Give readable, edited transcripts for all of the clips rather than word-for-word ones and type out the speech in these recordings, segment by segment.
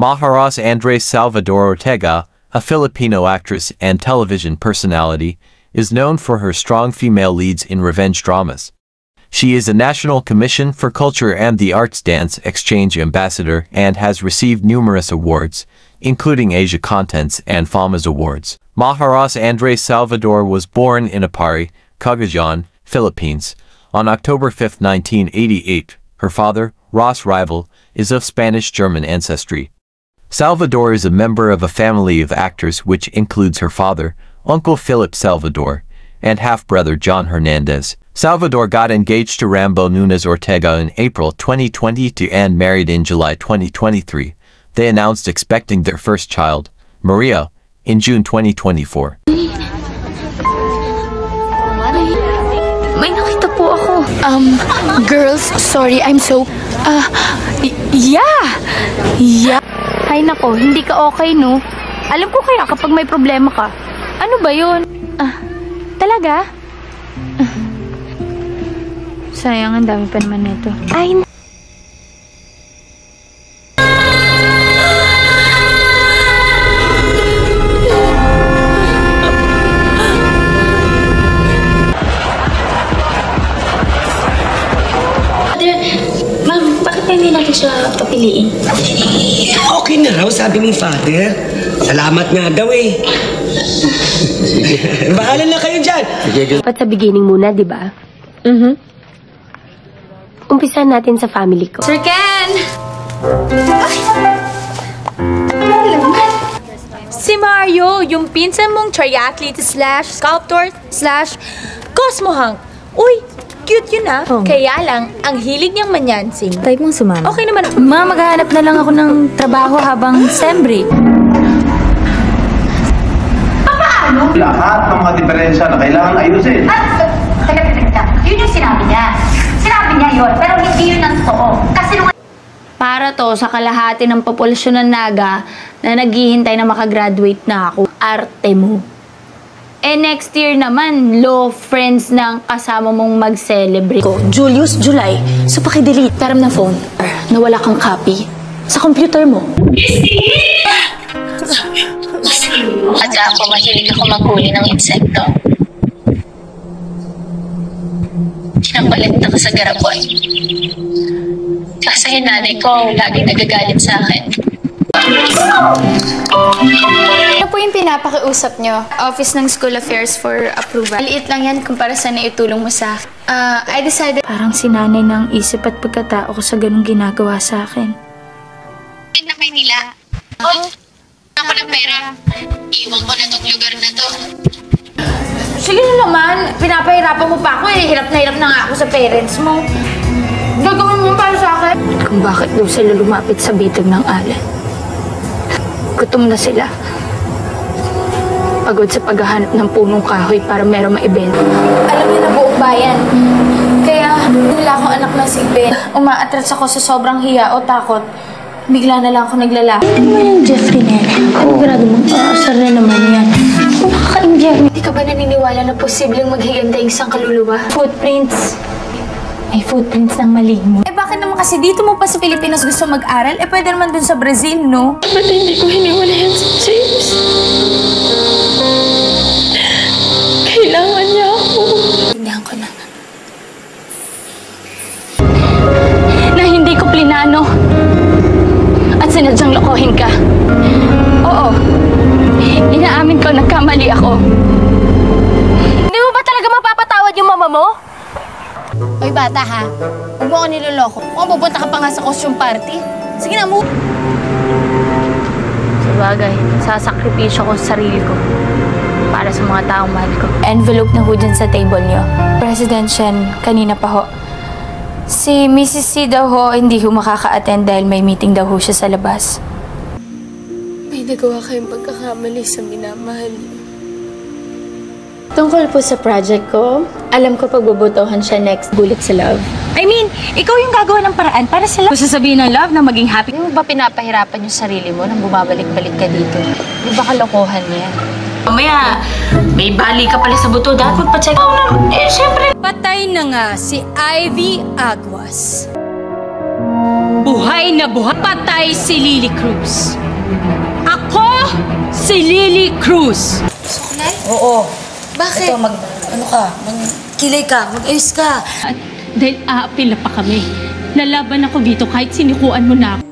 Maharos Andres Salvador Ortega, a Filipino actress and television personality, is known for her strong female leads in revenge dramas. She is a National Commission for Culture and the Arts Dance Exchange Ambassador and has received numerous awards, including Asia Contents and FAMAS Awards. Maharos Andres Salvador was born in Apari, Cagayan, Philippines, on October 5, 1988. Her father, Ross Rival, is of Spanish-German ancestry. Salvador is a member of a family of actors which includes her father, Uncle Philip Salvador, and half-brother John Hernandez. Salvador got engaged to Rambo Nunez Ortega in April 2020 and married in July 2023. They announced expecting their first child, Maria, in June 2024. May nakita po ako. Girls, sorry, I'm so... Yeah! Ay nako, hindi ka okay, no? Alam ko kaya kapag may problema ka. Ano ba yun? Talaga? Sayang, ang dami pa naman nito. Ay, hindi natin siya papiliin. Okay na raw, sabi ni Father. Salamat nga daw eh. Bahala na kayo dyan. Dapat sa beginning muna, di ba? Umpisahan natin sa family ko. Sir Ken! Si Mario, yung pinsan mong triathlete / sculptor / cosmohunk. Uy! Cute yun Kaya lang, ang hilig niyang manyansing. Type mong sumama. Okay naman. Ma, maghahanap na lang ako ng trabaho habang sem break. Paano? Lahat ng mga diferensya na kailangan ayusin. Teka. Yun yung sinabi niya. Sinabi niya yun, pero hindi yun ang totoo. Kasi nung... Para to sa kalahati ng populasyon ng Naga na naghihintay na makagraduate na ako. Arte mo. Next year naman, law friends ng kasama mong mag-celebrate. Julius, July. So pakidelete. Taram na phone. Nawala kang copy. Sa computer mo. At ako, mahilig ako maghuli ng insekto. Kinapalit ako sa garapon. Kasi yung nanay ko, laging nagagalit sa akin. Ano po yung pinapakiusap nyo? Office ng School Affairs for approval. Maliit lang yan kumpara sa naitulong mo sa akin. I decided... Parang sinanay ng isip at pagkatao ko sa ganung ginagawa sa akin. Na Maynila. Ako ng pera. Iwan ko na itong lugar na to. Sige na naman, pinapahirapan mo pa ako eh. Hirap na nga ako sa parents mo. Gagawin mo para sa akin. Kung bakit daw sila lumapit sa bitag ng alay. Gutom na sila. Pagod sa paghahanap ng punong kahoy para merong maibenta. Alam niyo na buong bayan. Kaya nila ako anak ng si Ben. Umaatras ako sa sobrang hiya o takot. Bigla na lang ako naglala. Ano ba yung Jeffrey na yan? Panigurado mo, asar na naman yan. Nakaka-enjoy. Hindi ka ba naniniwala na posibleng maghigantay isang kaluluwa? Footprints. May footprints ng maligno. Bakit naman kasi dito mo pa sa Pilipinas gusto mag-aral? Pwede naman dun sa Brazil, no? Ba't hindi ko hiniwalayan si James? Kailangan niya ako. Tindihan ko na. Na hindi ko plinano. At sinadyang lokohin ka. Oo. Inaamin ko, nagkamali ako. Hindi mo ba talaga mapapatawad yung mama mo? Hoy bata ha, huwag mo ako niloloko. Kung pupunta ka pa nga sa costume party, sige na mo. Sabagay, sasakripisyo ko sa sarili ko para sa mga taong mahal ko. Envelope na ho dyan sa table niyo. President Shen, kanina pa ho. Si Mrs. C daw ho, hindi ho makaka-attend dahil may meeting daw ho siya sa labas. May nagawa kayong pagkakamali sa minamahal niyo. Tungkol po sa project ko, alam ko pagbubutuhan siya next Bullet sa Love. I mean, ikaw yung gagawa ng paraan para sa love. Kung sasabihin ng love na maging happy. Hindi mo ba pinapahirapan yung sarili mo nang bumabalik-balik ka dito? Di ba kalokohan niya? Mamaya, may bali ka pala sa buto. Dapat magpa-check. Siyempre. Patay na nga si Ivy Aguas. Buhay na buhay. Patay si Lily Cruz. Ako si Lily Cruz. Suklay? Oo. Bakit? Ito, magkilay ka, mag-ayos ka. At dahil aapila pa kami, lalaban ako dito kahit sinikuan mo na ako.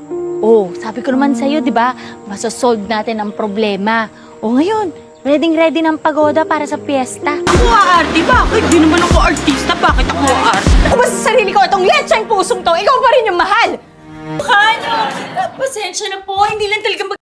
Oh, sabi ko naman sa'yo, di ba? Masosolve natin ang problema. O ngayon, ready ng pagoda para sa piyesta. Ako aarte? Bakit? Di naman ako artista. Bakit ako aarte? Ako ba sa sarili ko itong lecheng pusong to? Ikaw pa rin yung mahal! Ano? Pasensya na po. Hindi lang talaga